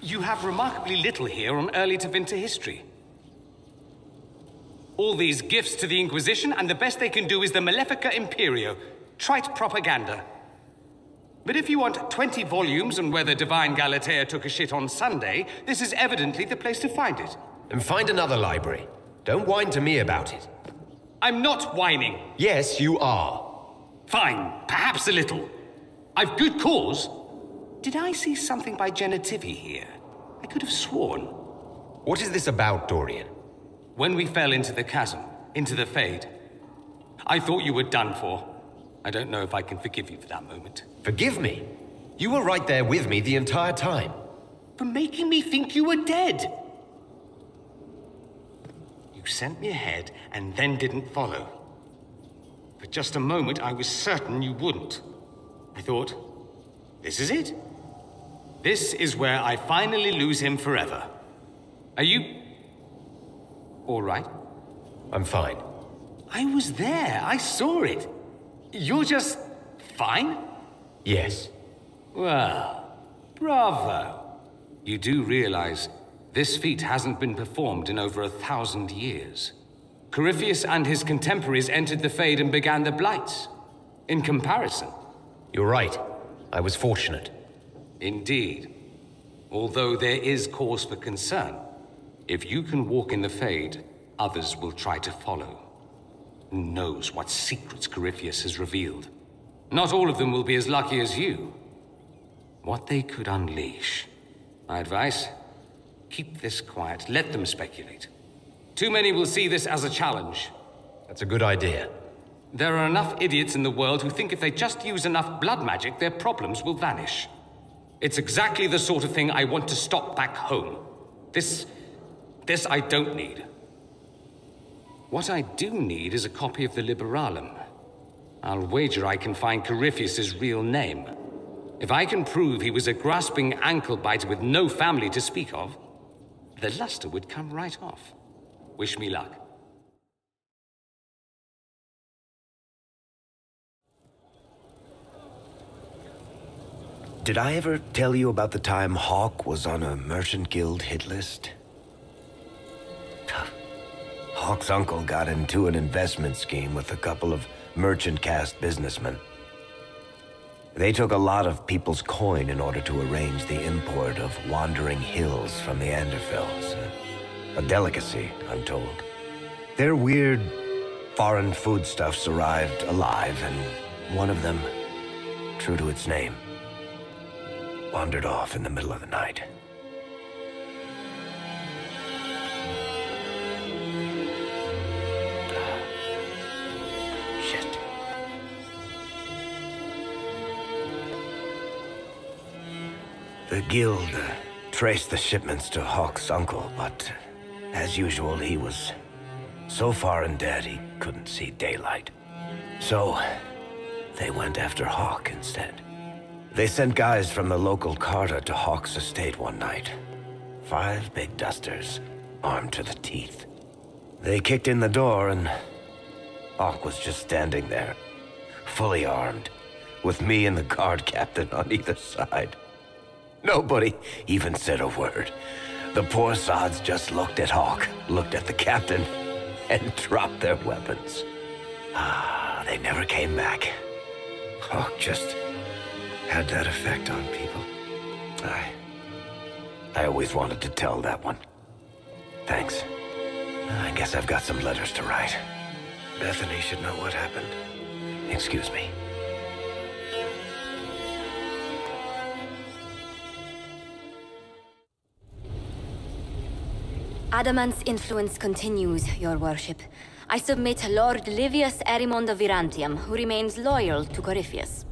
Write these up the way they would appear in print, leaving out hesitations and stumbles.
You have remarkably little here on early to winter history. All these gifts to the Inquisition, and the best they can do is the Malefica Imperio. Trite propaganda. But if you want 20 volumes on whether Divine Galatea took a shit on Sunday, this is evidently the place to find it. And find another library. Don't whine to me about it. I'm not whining. Yes, you are. Fine, perhaps a little. I've good cause. Did I see something by Genitivi here? I could have sworn. What is this about, Dorian? When we fell into the chasm, into the Fade, I thought you were done for. I don't know if I can forgive you for that moment. Forgive me? You were right there with me the entire time. For making me think you were dead. You sent me ahead and then didn't follow. For just a moment, I was certain you wouldn't. I thought, this is it. This is where I finally lose him forever. Are you all right? I'm fine. I was there. I saw it. You're just fine? Yes. Well, bravo. You do realize this feat hasn't been performed in over 1,000 years. Corypheus and his contemporaries entered the Fade and began the Blights. In comparison. You're right. I was fortunate. Indeed. Although there is cause for concern. If you can walk in the Fade, others will try to follow. Who knows what secrets Corypheus has revealed? Not all of them will be as lucky as you. What they could unleash. My advice? Keep this quiet. Let them speculate. Too many will see this as a challenge. That's a good idea. There are enough idiots in the world who think if they just use enough blood magic, their problems will vanish. It's exactly the sort of thing I want to stop back home. This I don't need. What I do need is a copy of the Liberalum. I'll wager I can find Corypheus's real name. If I can prove he was a grasping ankle-biter with no family to speak of, the luster would come right off. Wish me luck. Did I ever tell you about the time Hawk was on a Merchant Guild hit list? Hawk's uncle got into an investment scheme with a couple of merchant caste businessmen. They took a lot of people's coin in order to arrange the import of wandering hills from the Anderfels. A delicacy, I'm told. Their weird foreign foodstuffs arrived alive, and one of them, true to its name, wandered off in the middle of the night. Shit. The guild traced the shipments to Hawk's uncle, but as usual, he was so far in debt he couldn't see daylight. So they went after Hawk instead. They sent guys from the local carter to Hawk's estate one night. 5 big dusters, armed to the teeth. They kicked in the door and Hawk was just standing there, fully armed, with me and the guard captain on either side. Nobody even said a word. The poor sods just looked at Hawk, looked at the captain, and dropped their weapons. They never came back. Hawk just had that effect on people. I always wanted to tell that one. Thanks. I guess I've got some letters to write. Bethany should know what happened. Excuse me. Adamant's influence continues, your worship. I submit Lord Livius Erimond of Virantium, who remains loyal to Corypheus.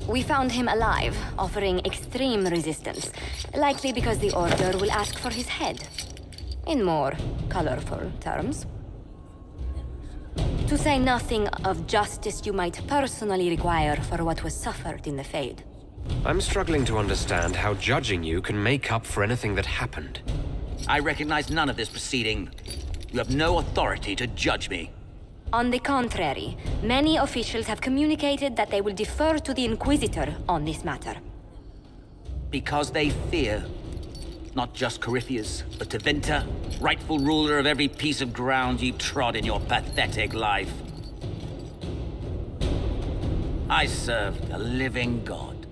We found him alive, offering extreme resistance, likely because the Order will ask for his head. In more colorful terms. To say nothing of justice you might personally require for what was suffered in the Fade. I'm struggling to understand how judging you can make up for anything that happened. I recognize none of this proceeding. You have no authority to judge me. On the contrary, many officials have communicated that they will defer to the Inquisitor on this matter. Because they fear Not just Corypheus, but Tevinter, rightful ruler of every piece of ground you've trod in your pathetic life. I serve the living God.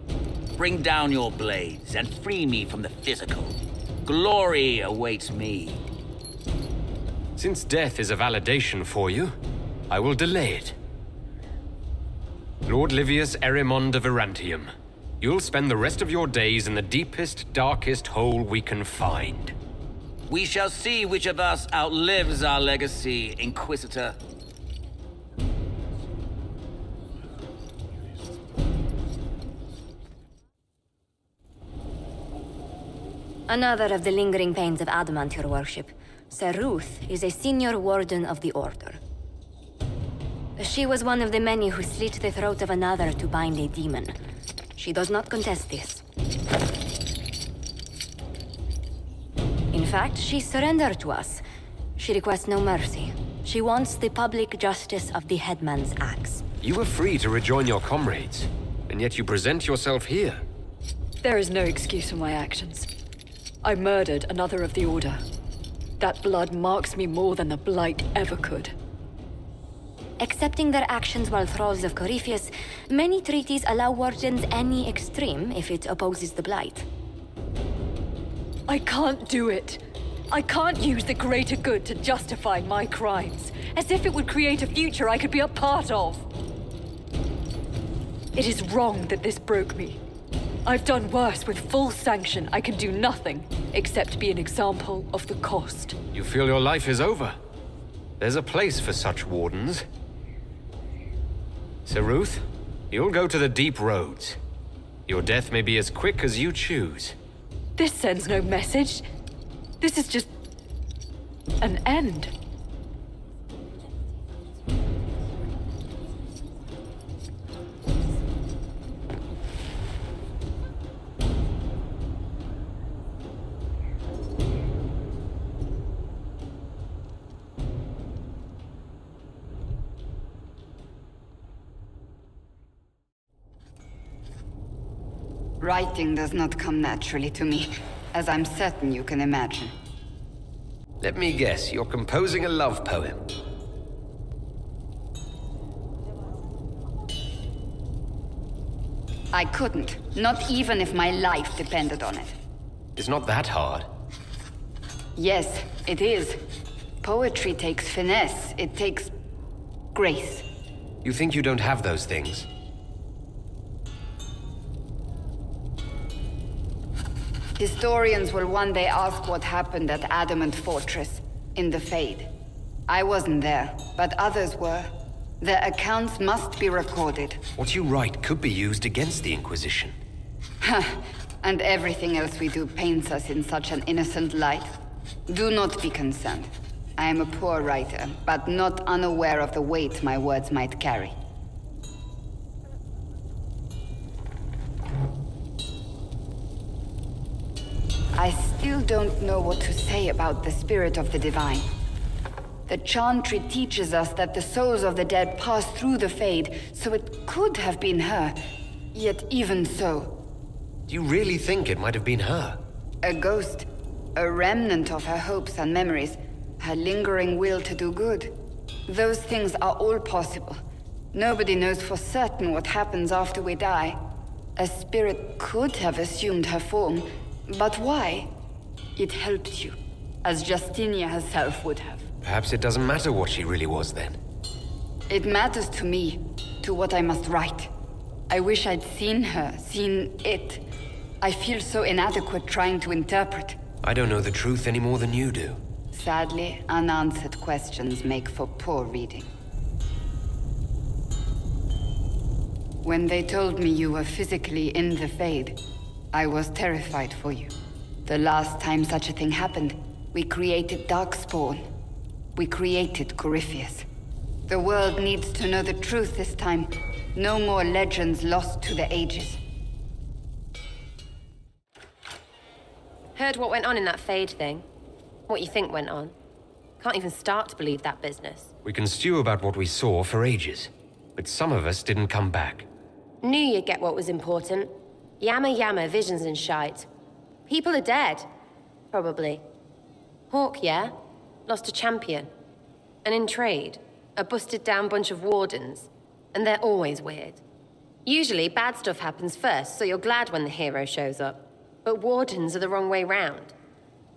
Bring down your blades and free me from the physical. Glory awaits me. Since death is a validation for you, I will delay it. Lord Livius Erimond of Virantium, you'll spend the rest of your days in the deepest, darkest hole we can find. We shall see which of us outlives our legacy, Inquisitor. Another of the lingering pains of adamant, your worship. Sir Ruth is a senior warden of the Order. She was one of the many who slit the throat of another to bind a demon. She does not contest this. In fact, she surrendered to us. She requests no mercy. She wants the public justice of the headman's axe. You were free to rejoin your comrades, and yet you present yourself here. There is no excuse for my actions. I murdered another of the Order. That blood marks me more than the Blight ever could. Accepting their actions while thralls of Corypheus, many treaties allow wardens any extreme if it opposes the Blight. I can't do it. I can't use the greater good to justify my crimes, as if it would create a future I could be a part of. It is wrong that this broke me. I've done worse with full sanction. I can do nothing except be an example of the cost. You feel your life is over? There's a place for such wardens. Sir Ruth, you'll go to the deep roads. Your death may be as quick as you choose. This sends no message. This is just an end. Writing does not come naturally to me, as I'm certain you can imagine. Let me guess, you're composing a love poem. I couldn't, not even if my life depended on it. It's not that hard. Yes, it is. Poetry takes finesse, it takes grace. You think you don't have those things? Historians will one day ask what happened at Adamant Fortress, in the Fade. I wasn't there, but others were. Their accounts must be recorded. What you write could be used against the Inquisition. And everything else we do paints us in such an innocent light. Do not be concerned. I am a poor writer, but not unaware of the weight my words might carry. I still don't know what to say about the spirit of the divine. The Chantry teaches us that the souls of the dead pass through the Fade, so it could have been her. Yet even so... Do you really think it might have been her? A ghost. A remnant of her hopes and memories. Her lingering will to do good. Those things are all possible. Nobody knows for certain what happens after we die. A spirit could have assumed her form. But why? It helped you, as Justinia herself would have. Perhaps it doesn't matter what she really was then. It matters to me, to what I must write. I wish I'd seen her, seen it. I feel so inadequate trying to interpret. I don't know the truth any more than you do. Sadly, unanswered questions make for poor reading. When they told me you were physically in the Fade, I was terrified for you. The last time such a thing happened, we created Darkspawn. We created Corypheus. The world needs to know the truth this time. No more legends lost to the ages. Heard what went on in that Fade thing? What you think went on? Can't even start to believe that business. We can stew about what we saw for ages, but some of us didn't come back. Knew you'd get what was important. Yammer, visions and shite. People are dead. Probably. Hawk, yeah? Lost a champion. And in trade, a busted down bunch of wardens. And they're always weird. Usually, bad stuff happens first, so you're glad when the hero shows up. But wardens are the wrong way round.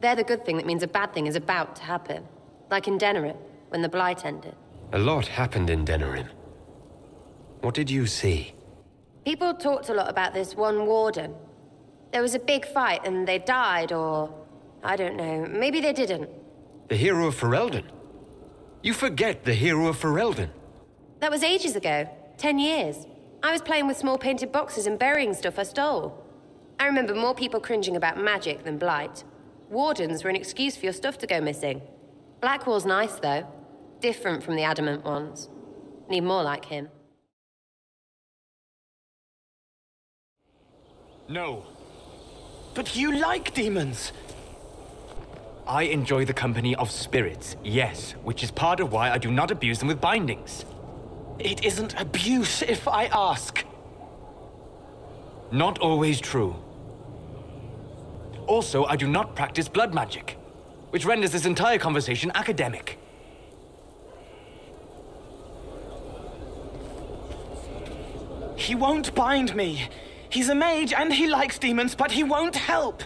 They're the good thing that means a bad thing is about to happen. Like in Denerim, when the Blight ended. A lot happened in Denerim. What did you see? People talked a lot about this one warden. There was a big fight and they died, or... I don't know, maybe they didn't. The hero of Ferelden? You forget the hero of Ferelden. That was ages ago. 10 years. I was playing with small painted boxes and burying stuff I stole. I remember more people cringing about magic than Blight. Wardens were an excuse for your stuff to go missing. Blackwall's nice, though. Different from the adamant ones. Need more like him. No. But you like demons! I enjoy the company of spirits, yes, which is part of why I do not abuse them with bindings. It isn't abuse if I ask. Not always true. Also, I do not practice blood magic, which renders this entire conversation academic. He won't bind me. He's a mage and he likes demons, but he won't help.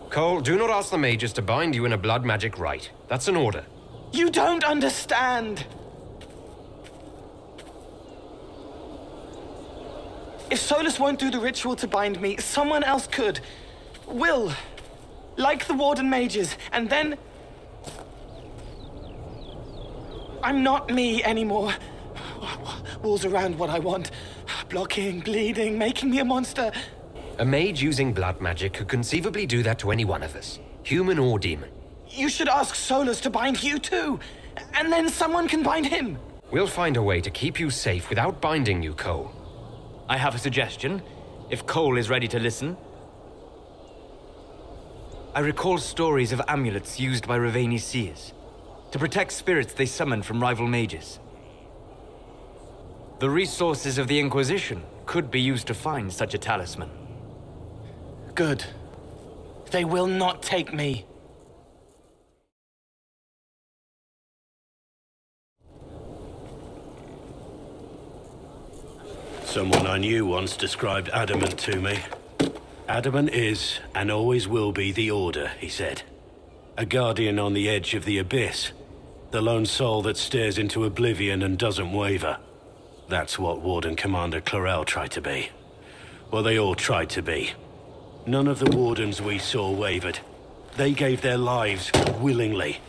Cole, do not ask the mages to bind you in a blood magic rite. That's an order. You don't understand. If Solus won't do the ritual to bind me, someone else could. Will. Like the Warden mages, and then... I'm not me anymore. Walls around what I want. Blocking, bleeding, making me a monster. A mage using blood magic could conceivably do that to any one of us, human or demon. You should ask Solus to bind you too, and then someone can bind him. We'll find a way to keep you safe without binding you, Cole. I have a suggestion, if Cole is ready to listen. I recall stories of amulets used by Raveni seers to protect spirits they summoned from rival mages. The resources of the Inquisition could be used to find such a talisman. Good. They will not take me. Someone I knew once described adamant to me. Adamant is, and always will be, the Order, he said. A guardian on the edge of the abyss. The lone soul that stares into oblivion and doesn't waver. That's what Warden Commander Clarel tried to be. Well, they all tried to be. None of the Wardens we saw wavered. They gave their lives willingly.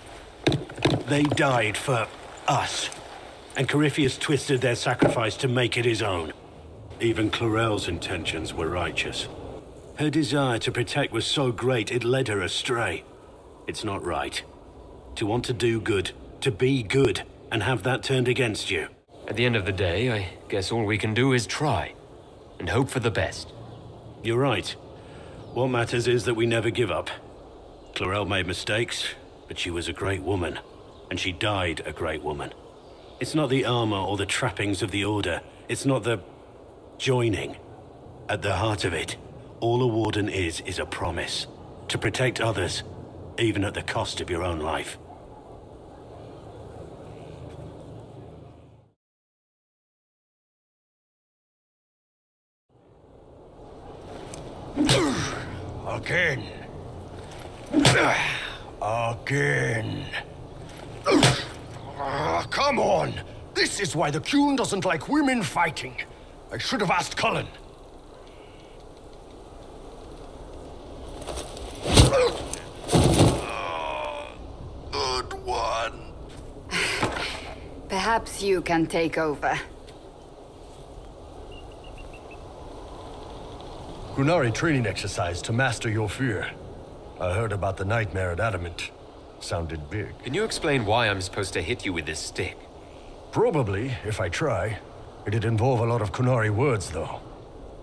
They died for us. And Corypheus twisted their sacrifice to make it his own. Even Clarel's intentions were righteous. Her desire to protect was so great it led her astray. It's not right. To want to do good, to be good, and have that turned against you. At the end of the day, I guess all we can do is try. And hope for the best. You're right. What matters is that we never give up. Clarel made mistakes, but she was a great woman. And she died a great woman. It's not the armor or the trappings of the Order. It's not the... joining. At the heart of it, all a Warden is a promise. To protect others, even at the cost of your own life. Again. Again. Come on! This is why the Qun doesn't like women fighting. I should have asked Cullen. Good one. Perhaps you can take over. Qunari training exercise to master your fear. I heard about the nightmare at Adamant. Sounded big. Can you explain why I'm supposed to hit you with this stick? Probably, if I try. It'd involve a lot of Qunari words, though.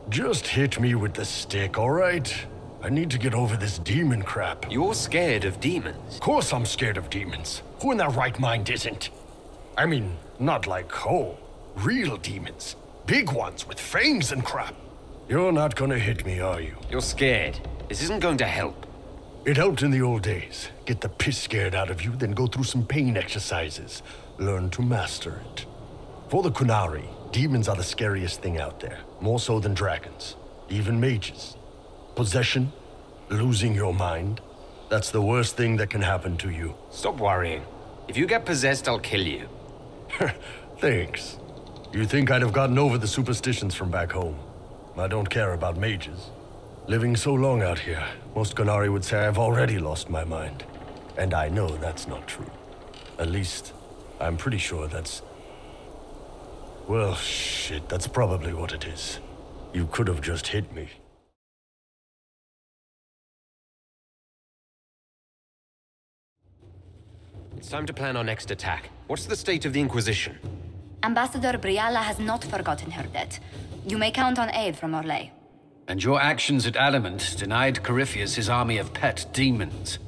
Just hit me with the stick, all right? I need to get over this demon crap. You're scared of demons? Of course I'm scared of demons. Who in their right mind isn't? I mean, not like Cole. Real demons. Big ones with fangs and crap. You're not gonna hit me, are you? You're scared. This isn't going to help. It helped in the old days. Get the piss scared out of you, then go through some pain exercises. Learn to master it. For the Qunari, demons are the scariest thing out there. More so than dragons. Even mages. Possession, losing your mind, that's the worst thing that can happen to you. Stop worrying. If you get possessed, I'll kill you. Thanks. You think I'd have gotten over the superstitions from back home? I don't care about mages. Living so long out here, most Qunari would say I've already lost my mind. And I know that's not true. At least, I'm pretty sure that's... Well, shit, that's probably what it is. You could have just hit me. It's time to plan our next attack. What's the state of the Inquisition? Ambassador Briala has not forgotten her debt. You may count on aid from Orlais. And your actions at Adamant denied Corypheus his army of pet demons.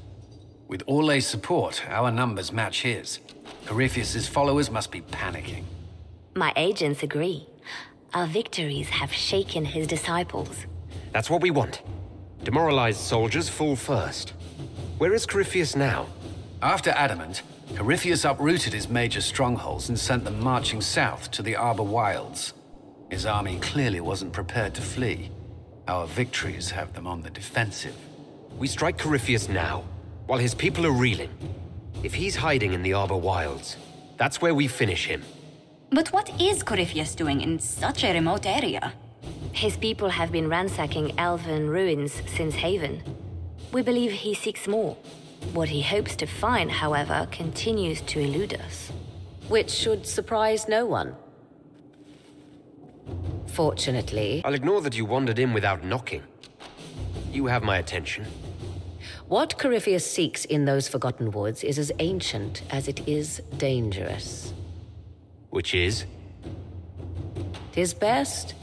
With Orlais' support, our numbers match his. Corypheus' followers must be panicking. My agents agree. Our victories have shaken his disciples. That's what we want. Demoralized soldiers fall first. Where is Corypheus now? After Adamant, Corypheus uprooted his major strongholds and sent them marching south to the Arbor Wilds. His army clearly wasn't prepared to flee. Our victories have them on the defensive. We strike Corypheus now, while his people are reeling. If he's hiding in the Arbor Wilds, that's where we finish him. But what is Corypheus doing in such a remote area? His people have been ransacking elven ruins since Haven. We believe he seeks more. What he hopes to find, however, continues to elude us. Which should surprise no one. Fortunately... I'll ignore that you wandered in without knocking. You have my attention. What Corypheus seeks in those Forgotten Woods is as ancient as it is dangerous. Which is? 'Tis best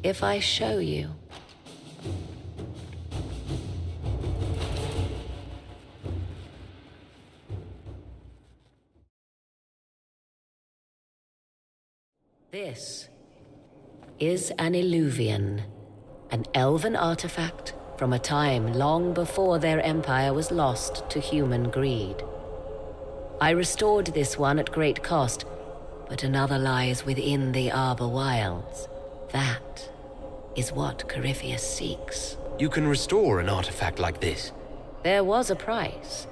if I show you. This is an Illuvian, an elven artifact from a time long before their empire was lost to human greed. I restored this one at great cost, but another lies within the Arbor Wilds. That is what Corypheus seeks. You can restore an artifact like this? There was a price,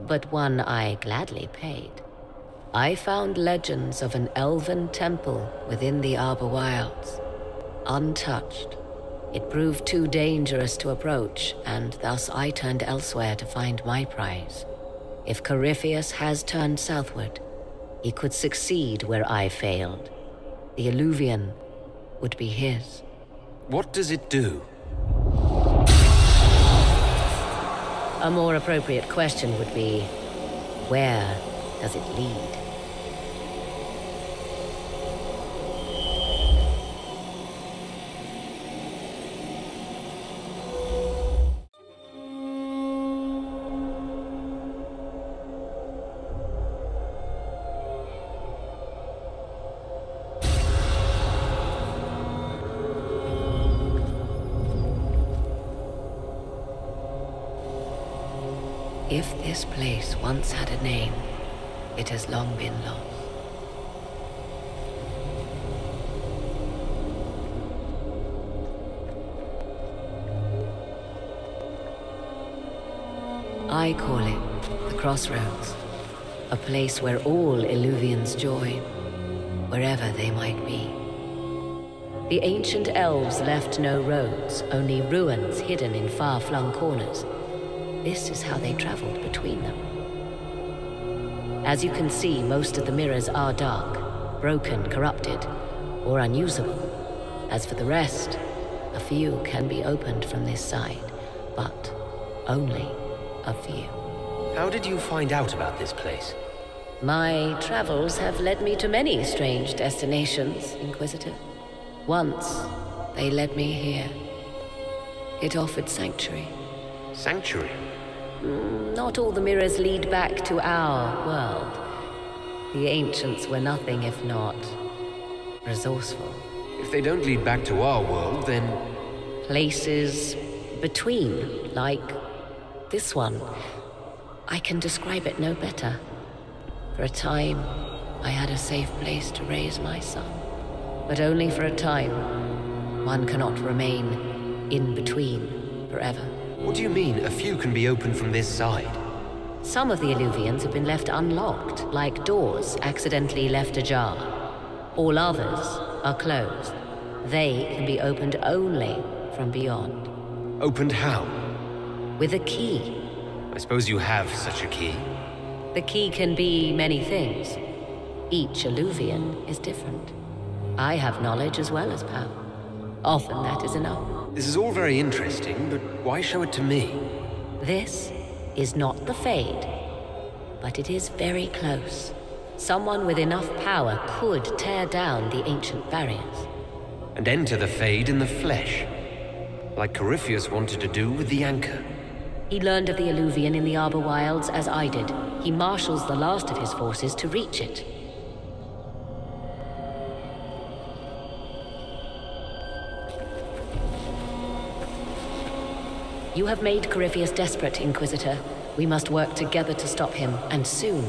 but one I gladly paid. I found legends of an elven temple within the Arbor Wilds. Untouched. It proved too dangerous to approach, and thus I turned elsewhere to find my prize. If Corypheus has turned southward, he could succeed where I failed. The Illuvian would be his. What does it do? A more appropriate question would be, where does it lead? If this place once had a name, it has long been lost. I call it the Crossroads, a place where all Illuvians join, wherever they might be. The ancient elves left no roads, only ruins hidden in far-flung corners. This is how they traveled between them. As you can see, most of the mirrors are dark, broken, corrupted, or unusable. As for the rest, a few can be opened from this side, but only a few. How did you find out about this place? My travels have led me to many strange destinations, Inquisitor. Once, they led me here. It offered sanctuary. Sanctuary? Not all the mirrors lead back to our world. The ancients were nothing if not resourceful. If they don't lead back to our world, then... Places between, like this one, I can describe it no better. For a time, I had a safe place to raise my son. But only for a time. One cannot remain in between forever. What do you mean, a few can be opened from this side? Some of the Illuvians have been left unlocked, like doors accidentally left ajar. All others are closed. They can be opened only from beyond. Opened how? With a key. I suppose you have such a key. The key can be many things. Each Illuvian is different. I have knowledge as well as power. Often that is enough. This is all very interesting, but why show it to me? This is not the Fade, but it is very close. Someone with enough power could tear down the ancient barriers. And enter the Fade in the flesh, like Corypheus wanted to do with the Anchor. He learned of the Illuvian in the Arbor Wilds as I did. He marshals the last of his forces to reach it. You have made Corypheus desperate, Inquisitor. We must work together to stop him, and soon.